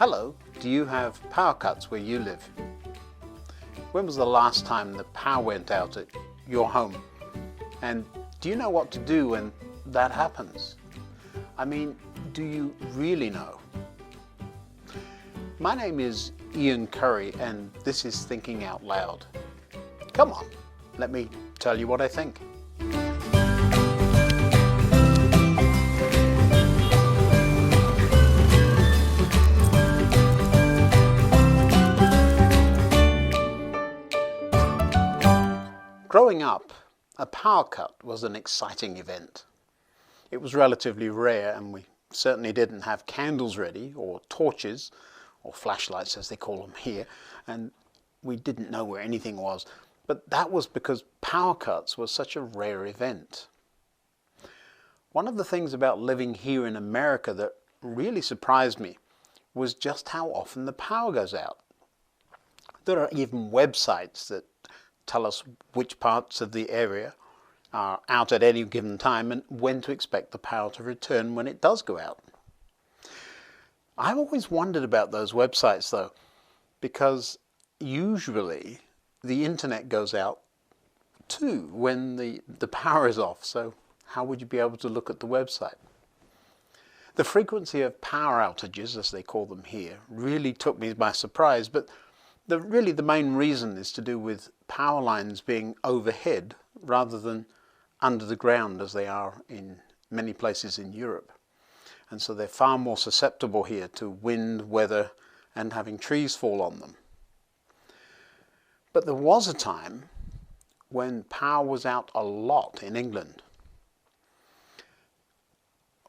Hello, do you have power cuts where you live? When was the last time the power went out at your home? And do you know what to do when that happens? I mean, do you really know? My name is Ian Currey and this is Thinking Out Loud. Come on, let me tell you what I think. Growing up, a power cut was an exciting event. It was relatively rare and we certainly didn't have candles ready or torches or flashlights as they call them here, and we didn't know where anything was. But that was because power cuts were such a rare event. One of the things about living here in America that really surprised me was just how often the power goes out. There are even websites that tell us which parts of the area are out at any given time and when to expect the power to return when it does go out. I've always wondered about those websites though, because usually the internet goes out too when the power is off, so how would you be able to look at the website? The frequency of power outages, as they call them here, really took me by surprise, but really the main reason is to do with power lines being overhead rather than under the ground as they are in many places in Europe. And so they're far more susceptible here to wind, weather, and having trees fall on them. But there was a time when power was out a lot in England.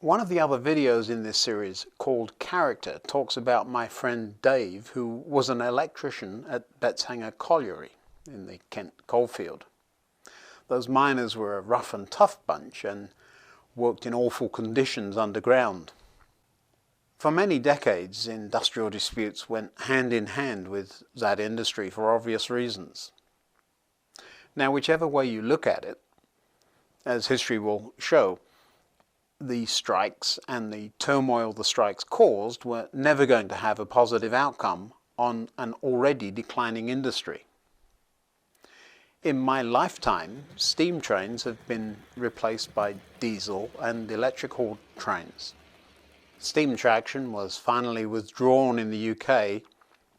One of the other videos in this series, called Character, talks about my friend Dave, who was an electrician at Betshanger Colliery in the Kent coalfield. Those miners were a rough and tough bunch and worked in awful conditions underground. For many decades, industrial disputes went hand in hand with that industry for obvious reasons. Now, whichever way you look at it, as history will show, the strikes and the turmoil the strikes caused were never going to have a positive outcome on an already declining industry. In my lifetime, steam trains have been replaced by diesel and electric-hauled trains. Steam traction was finally withdrawn in the UK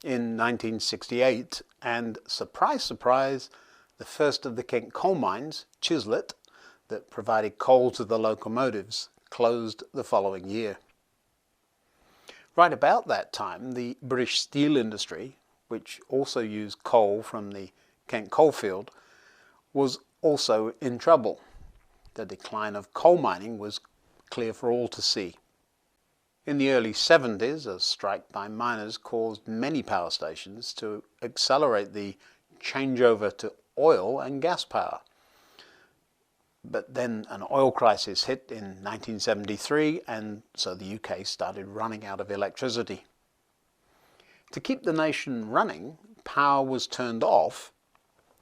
in 1968, and surprise, surprise, the first of the Kent coal mines, Chislett, that provided coal to the locomotives, closed the following year. Right about that time, the British steel industry, which also used coal from the Kent coalfield, was also in trouble. The decline of coal mining was clear for all to see. In the early 70s, a strike by miners caused many power stations to accelerate the changeover to oil and gas power. But then an oil crisis hit in 1973, and so the UK started running out of electricity. To keep the nation running, power was turned off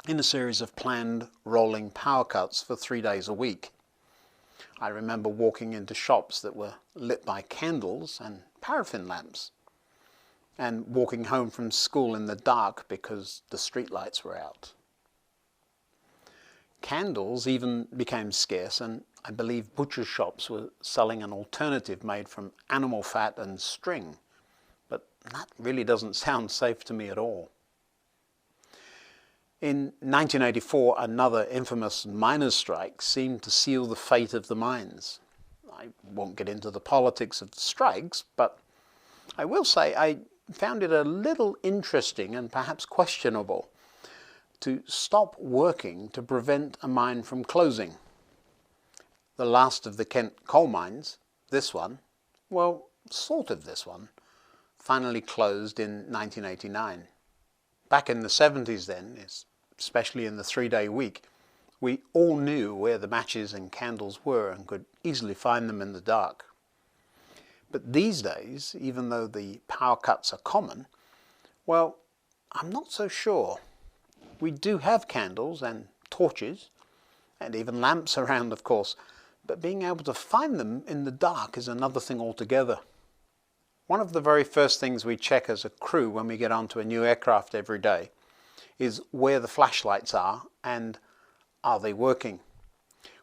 in a series of planned rolling power cuts for 3 days a week. I remember walking into shops that were lit by candles and paraffin lamps, and walking home from school in the dark because the street lights were out. Candles even became scarce, and I believe butcher shops were selling an alternative made from animal fat and string, but that really doesn't sound safe to me at all. In 1984, another infamous miners' strike seemed to seal the fate of the mines. I won't get into the politics of the strikes, but I will say I found it a little interesting and perhaps questionable to stop working to prevent a mine from closing. The last of the Kent coal mines, this one, well, sort of this one, finally closed in 1989. Back in the 70s then, especially in the 3-day week, we all knew where the matches and candles were and could easily find them in the dark. But these days, even though the power cuts are common, well, I'm not so sure. We do have candles and torches, and even lamps around, of course, but being able to find them in the dark is another thing altogether. One of the very first things we check as a crew when we get onto a new aircraft every day is where the flashlights are and are they working.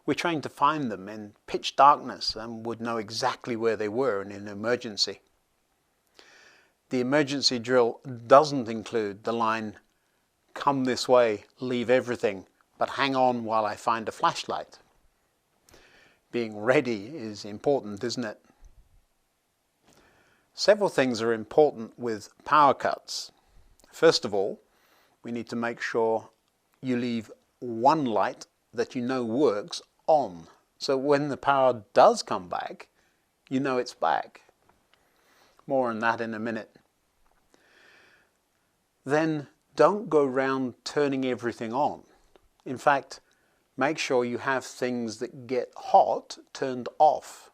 We're trained to find them in pitch darkness and would know exactly where they were in an emergency. The emergency drill doesn't include the line, "Come this way, leave everything, but hang on while I find a flashlight." Being ready is important, isn't it? Several things are important with power cuts. First of all, we need to make sure you leave one light that you know works on. So when the power does come back, you know it's back. More on that in a minute. Then don't go round turning everything on. In fact, make sure you have things that get hot turned off.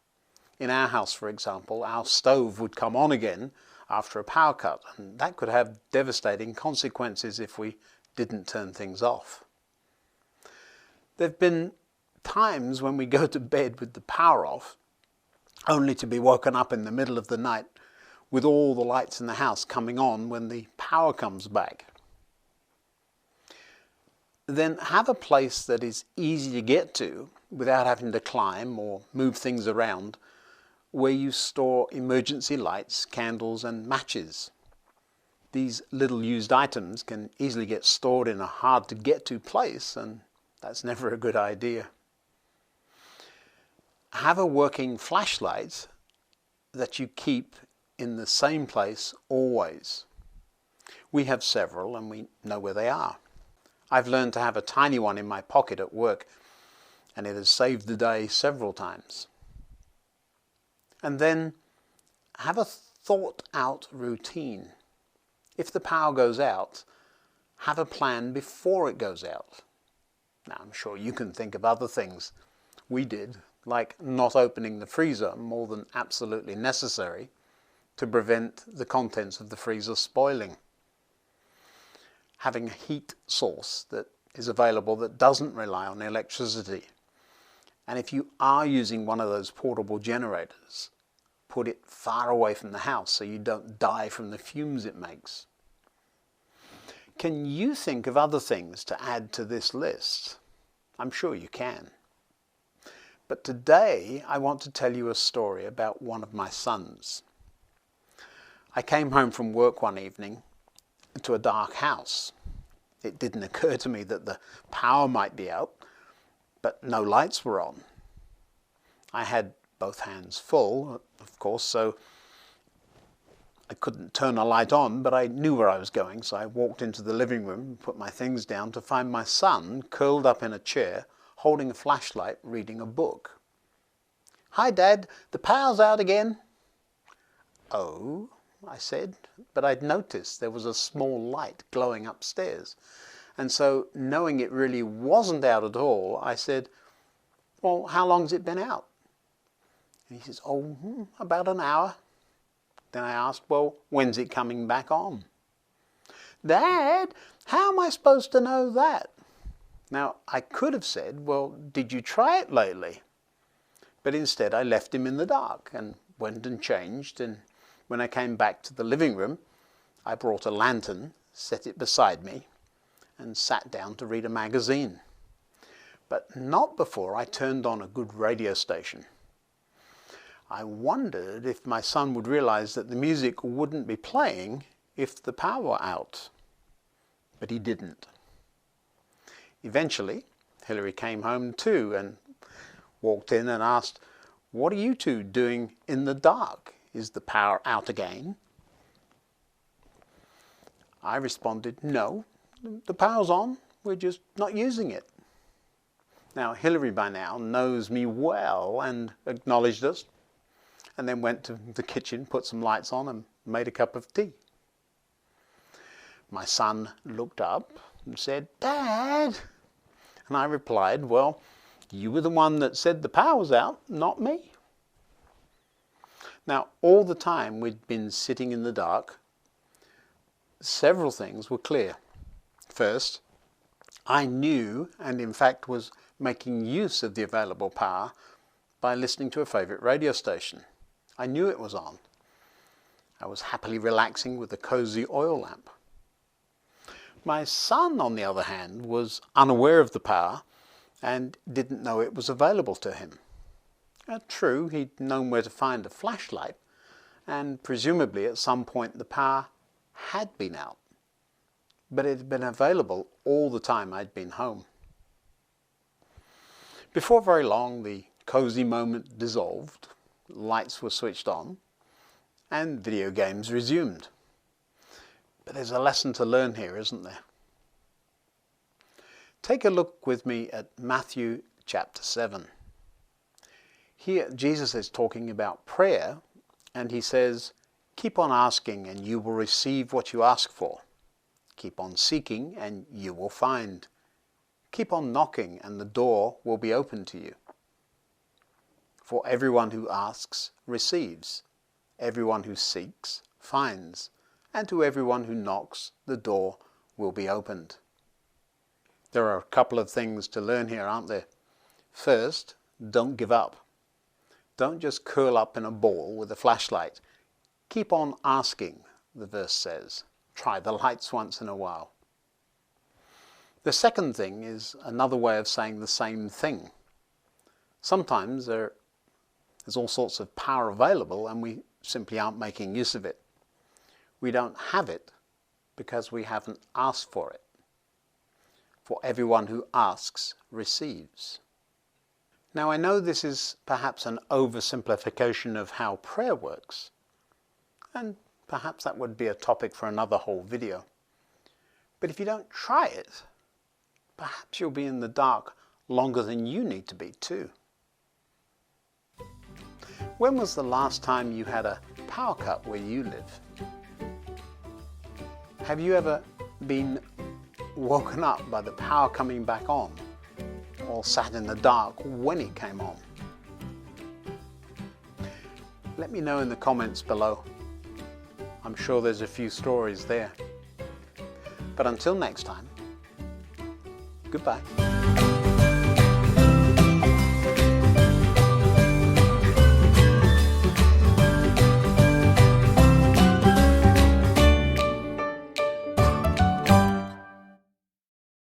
In our house, for example, our stove would come on again after a power cut, and that could have devastating consequences if we didn't turn things off. There have been times when we go to bed with the power off, only to be woken up in the middle of the night with all the lights in the house coming on when the power comes back. Then have a place that is easy to get to without having to climb or move things around, where you store emergency lights, candles and matches. These little used items can easily get stored in a hard to get to place, and that's never a good idea. Have a working flashlight that you keep in the same place always. We have several and we know where they are. I've learned to have a tiny one in my pocket at work, and it has saved the day several times. And then have a thought out routine. If the power goes out, have a plan before it goes out. Now, I'm sure you can think of other things we did, like not opening the freezer more than absolutely necessary to prevent the contents of the freezer spoiling. Having a heat source that is available that doesn't rely on electricity. And if you are using one of those portable generators, put it far away from the house so you don't die from the fumes it makes. Can you think of other things to add to this list? I'm sure you can. But today I want to tell you a story about one of my sons. I came home from work one evening to a dark house. It didn't occur to me that the power might be out, but no lights were on. I had both hands full, of course, so I couldn't turn a light on, but I knew where I was going, so I walked into the living room and put my things down to find my son curled up in a chair, holding a flashlight, reading a book. "Hi, Dad, the power's out again." "Oh," I said, but I'd noticed there was a small light glowing upstairs. And so, knowing it really wasn't out at all, I said, "Well, how long's it been out?" And he says, "Oh, about an hour." Then I asked, "Well, when's it coming back on?" "Dad, how am I supposed to know that?" Now, I could have said, "Well, did you try it lately?" But instead I left him in the dark and went and changed, and when I came back to the living room, I brought a lantern, set it beside me, and sat down to read a magazine. But not before I turned on a good radio station. I wondered if my son would realize that the music wouldn't be playing if the power were out. But he didn't. Eventually, Hillary came home too and walked in and asked, "What are you two doing in the dark? Is the power out again?" I responded, "No, the power's on. We're just not using it." Now, Hillary by now knows me well and acknowledged us, and then went to the kitchen, put some lights on and made a cup of tea. My son looked up and said, "Dad," and I replied, "Well, you were the one that said the power's out, not me." Now, all the time we'd been sitting in the dark, several things were clear. First, I knew, and in fact was making use of the available power by listening to a favorite radio station. I knew it was on. I was happily relaxing with a cozy oil lamp. My son, on the other hand, was unaware of the power and didn't know it was available to him. True, he'd known where to find a flashlight, and presumably at some point the power had been out, but it had been available all the time I'd been home. Before very long, the cozy moment dissolved, lights were switched on, and video games resumed. But there's a lesson to learn here, isn't there? Take a look with me at Matthew chapter 7. Here Jesus is talking about prayer, and he says, "Keep on asking and you will receive what you ask for. Keep on seeking and you will find. Keep on knocking and the door will be open to you. For everyone who asks receives, everyone who seeks finds, and to everyone who knocks the door will be opened." There are a couple of things to learn here, aren't there? First, don't give up. Don't just curl up in a ball with a flashlight. Keep on asking, the verse says. Try the lights once in a while. The second thing is another way of saying the same thing. Sometimes there's all sorts of power available and we simply aren't making use of it. We don't have it because we haven't asked for it. For everyone who asks receives. Now I know this is perhaps an oversimplification of how prayer works, and perhaps that would be a topic for another whole video. But if you don't try it, perhaps you'll be in the dark longer than you need to be too. When was the last time you had a power cut where you live? Have you ever been woken up by the power coming back on, or sat in the dark when it came on? Let me know in the comments below. I'm sure there's a few stories there. But until next time, goodbye.